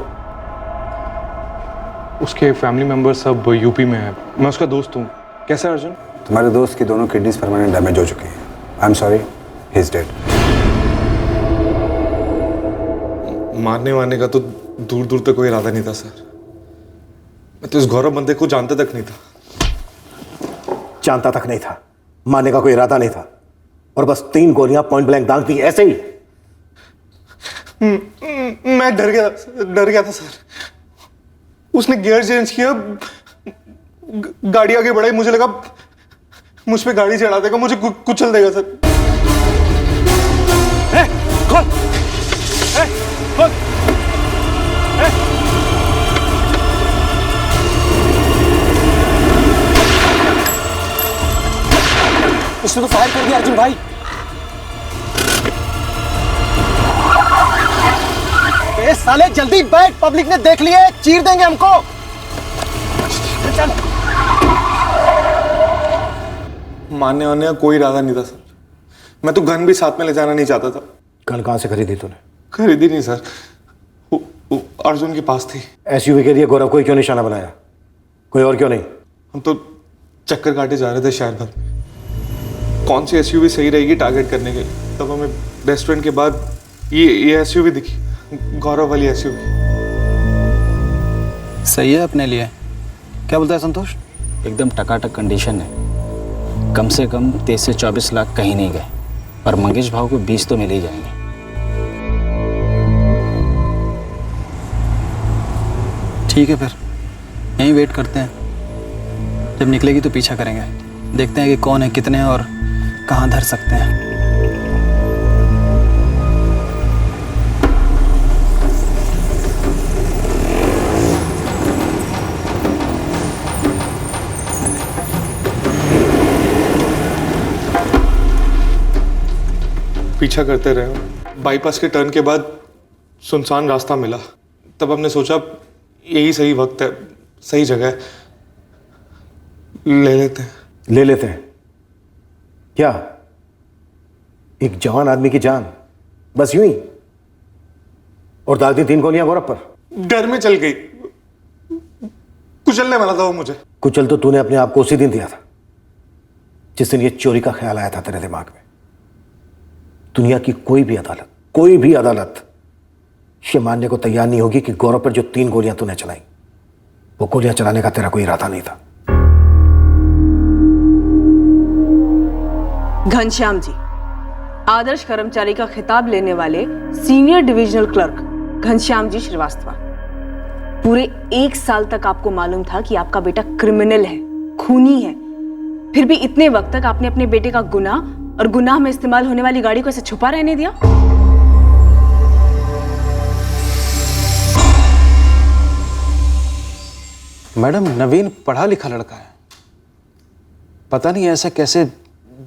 उसके फैमिली मेंबर सब यूपी में है। मैं उसका दोस्त हूँ। कैसा है अर्जुन? तुम्हारे दोस्त की दोनों किडनीज परमानेंट डैमेज हो चुकी हैं। I am sorry, he is dead. मारने वारने का तो दूर दूर तक कोई इरादा नहीं था सर। मैं तो इस गौरव बंदे को जानता तक नहीं था। जानता तक नहीं था, मारने का कोई इरादा नहीं था, और बस 3 गोलियां पॉइंट ब्लैंक दाग दी ऐसे ही। मैं डर गया था सर। उसने गियर चेंज किया, गाड़ी आगे बढ़ाई, मुझे लगा मुझ पे गाड़ी चढ़ा देगा, मुझे कुचल देगा सर। खोल! खोल! उसने तो फायर कर दिया अर्जुन भाई। ए साले जल्दी बैठ, पब्लिक ने देख लिए, चीर देंगे हमको। चल। मारने वारने का कोई इरादा नहीं था सर। मैं तो गन भी साथ में ले जाना नहीं चाहता था। गन कहां से खरीदी तूने? खरीदी नहीं सर, वो अर्जुन के पास थी। एसयूवी के लिए गौरव को ही क्यों निशाना बनाया? कोई और क्यों नहीं? हम तो चक्कर काटे जा रहे थे शहर भर में, कौन सी एसयूवी सही रहेगी टारगेट करने के लिए। तब हमें रेस्टोरेंट के बाद ये एसयूवी दिखी, गौरव वाली एसयूवी। सही है अपने लिए। क्या बोलता है संतोष? एकदम टकाटक कंडीशन है। कम से कम 23 से 24 लाख कहीं नहीं गए, और मंगेश भाव को 20 तो मिल ही जाएंगे। ठीक है, फिर यहीं वेट करते हैं। जब निकलेगी तो पीछा करेंगे, देखते हैं कि कौन है, कितने हैं और कहाँ धर सकते हैं। पीछा करते रहे। बाईपास के टर्न के बाद सुनसान रास्ता मिला, तब हमने सोचा यही सही वक्त है, सही जगह है, ले लेते हैं। क्या? एक जवान आदमी की जान बस यूं ही, और दाग दी 3 गोलियां गौरव पर। डर में चल गई, कुचलने वाला था वो मुझे। कुचल तो तूने अपने आप को उसी दिन दिया था जिस दिन ये चोरी का ख्याल आया था तेरे दिमाग में। दुनिया की कोई भी अदालत ये मानने को तैयार नहीं होगी कि गौरव पर जो 3 गोलियां तूने चलाई, वो गोलियां चलाने का तेरा कोई इरादा नहीं था। घनश्याम जी, आदर्श कर्मचारी का खिताब लेने वाले senior divisional clerk Ghanshyam ji Srivastava, पूरे 1 साल तक आपको मालूम था कि आपका बेटा क्रिमिनल है, खूनी है, फिर भी इतने वक्त तक आपने अपने बेटे का गुनाह और गुनाह में इस्तेमाल होने वाली गाड़ी को ऐसे छुपा रहने दिया। मैडम, नवीन पढ़ा लिखा लड़का है, पता नहीं ऐसा कैसे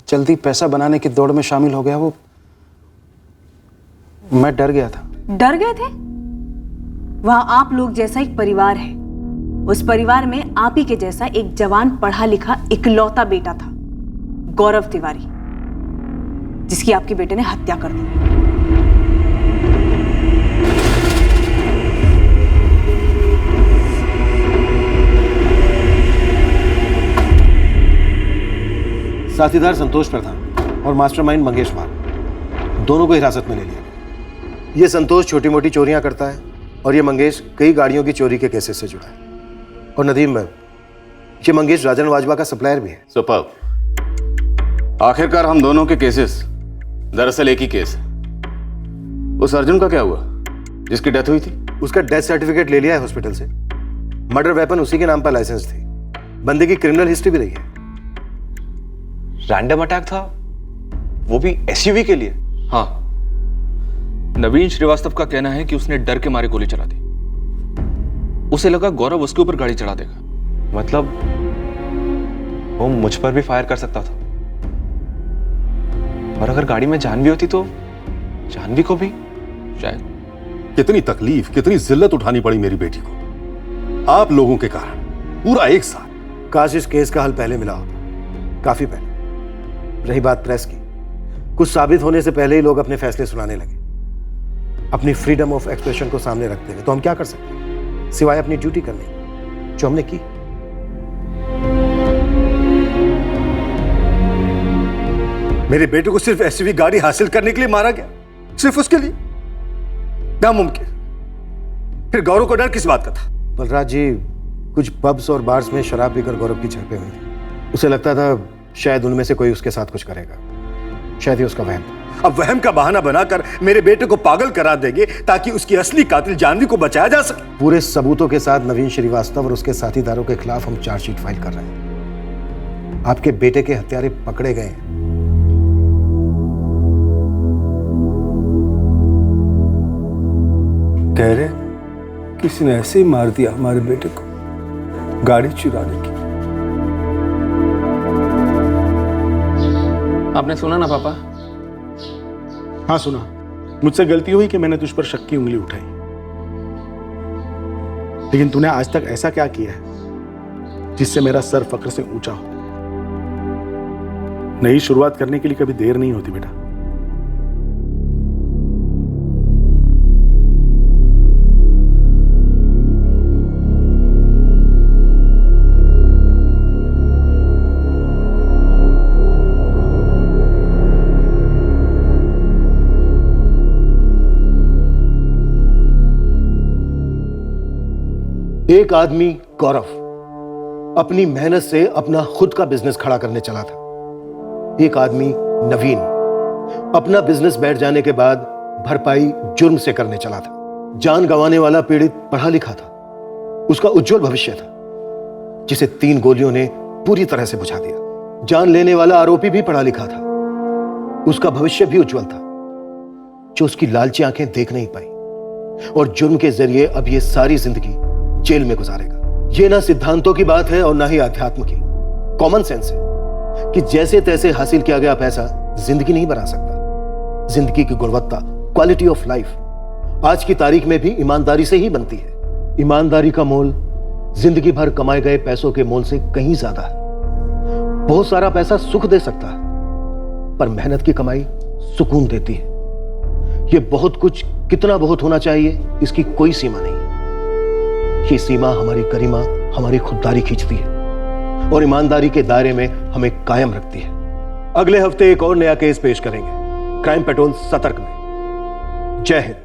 जल्दी पैसा बनाने की दौड़ में शामिल हो गया। वो मैं डर गया था। डर गए थे? वहां आप लोग जैसा एक परिवार है, उस परिवार में आप ही के जैसा एक जवान पढ़ा लिखा इकलौता बेटा था, गौरव तिवारी, जिसकी आपके बेटे ने हत्या कर दी। साथीदार संतोष प्रधान और मास्टरमाइंड मंगेश भाव, दोनों को हिरासत में ले लिया। ये संतोष छोटी मोटी चोरियां करता है और ये मंगेश कई गाड़ियों की चोरी के केसेस से जुड़ा है। और नदीम भाई, ये मंगेश राजन वाजवा का सप्लायर भी है। सुपर्ब। आखिरकार हम दोनों के केसेस दरअसल एक ही केस है। उस अर्जुन का क्या हुआ जिसकी डेथ हुई थी? उसका डेथ सर्टिफिकेट ले लिया है हॉस्पिटल से। मर्डर वेपन उसी के नाम पर लाइसेंस थी। बंदे की क्रिमिनल हिस्ट्री भी रही है। रैंडम अटैक था, वो भी एसयूवी के लिए? हाँ, नवीन श्रीवास्तव का कहना है कि उसने डर के मारे गोली चला दी। उसे लगा गौरव उसके ऊपर गाड़ी चढ़ा देगा। मतलब वो मुझ पर भी फायर कर सकता था, और अगर गाड़ी में जानवी होती तो जानवी को भी शायद। कितनी तकलीफ, कितनी जिल्लत उठानी पड़ी मेरी बेटी को आप लोगों के कारण, पूरा 1 साल। काश इस केस का हल पहले मिला होता, काफी पहले। रही बात प्रेस की, कुछ साबित होने से पहले ही लोग अपने फैसले सुनाने लगे, अपनी फ्रीडम ऑफ एक्सप्रेशन को सामने रखते हुए। तो हम क्या कर सकते हैं सिवाय अपनी ड्यूटी करने, जो हमने की। मेरे बेटे को सिर्फ एसयूवी गाड़ी हासिल करने के लिए मारा गया, सिर्फ उसके लिए? नामुमकिन। फिर गौरव को डर किस बात का था? बलराज जी, कुछ पब्स और बार्स में शराब पीकर गौरव की झड़पें हुई थी। उसे लगता था शायद उनमें से कोई उसके साथ कुछ करेगा, शायद ही उसका वहम। अब वहम का बहाना बनाकर मेरे बेटे को पागल करा देंगे ताकि उसकी असली कातिल जानवी को बचाया जा सके। पूरे सबूतों के साथ नवीन श्रीवास्तव और उसके साथीदारों के खिलाफ हम चार्जशीट फाइल कर रहे हैं। आपके बेटे के हत्यारे पकड़े गए हैं। कह रहे किसी ने ऐसे ही मार दिया हमारे बेटे को, गाड़ी चुराने की। आपने सुना ना पापा? हाँ सुना। मुझसे गलती हुई कि मैंने तुझ पर शक की उंगली उठाई, लेकिन तूने आज तक ऐसा क्या किया है जिससे मेरा सर फक्र से ऊंचा हो? नई शुरुआत करने के लिए कभी देर नहीं होती बेटा। एक आदमी गौरव अपनी मेहनत से अपना खुद का बिजनेस खड़ा करने चला था। एक आदमी नवीन अपना बिजनेस बैठ जाने के बाद भरपाई जुर्म से करने चला था। जान गंवाने वाला पीड़ित पढ़ा लिखा था, उसका उज्जवल भविष्य था, जिसे 3 गोलियों ने पूरी तरह से बुझा दिया। जान लेने वाला आरोपी भी पढ़ा लिखा था, उसका भविष्य भी उज्जवल था, जो उसकी लालची आंखें देख नहीं पाई, और जुर्म के जरिए अब ये सारी जिंदगी जेल में गुजारेगा। ये ना सिद्धांतों की बात है और ना ही अध्यात्म की, कॉमन सेंस है कि जैसे तैसे हासिल किया गया पैसा जिंदगी नहीं बना सकता। जिंदगी की गुणवत्ता, क्वालिटी ऑफ लाइफ आज की तारीख में भी ईमानदारी से ही बनती है। ईमानदारी का मोल जिंदगी भर कमाए गए पैसों के मोल से कहीं ज्यादा है। बहुत सारा पैसा सुख दे सकता है, पर मेहनत की कमाई सुकून देती है। यह बहुत कुछ कितना बहुत होना चाहिए, इसकी कोई सीमा नहीं। ये सीमा हमारी गरिमा, हमारी खुददारी खींचती है और ईमानदारी के दायरे में हमें कायम रखती है। अगले हफ्ते एक और नया केस पेश करेंगे क्राइम पेट्रोल सतर्क में। जय हिंद।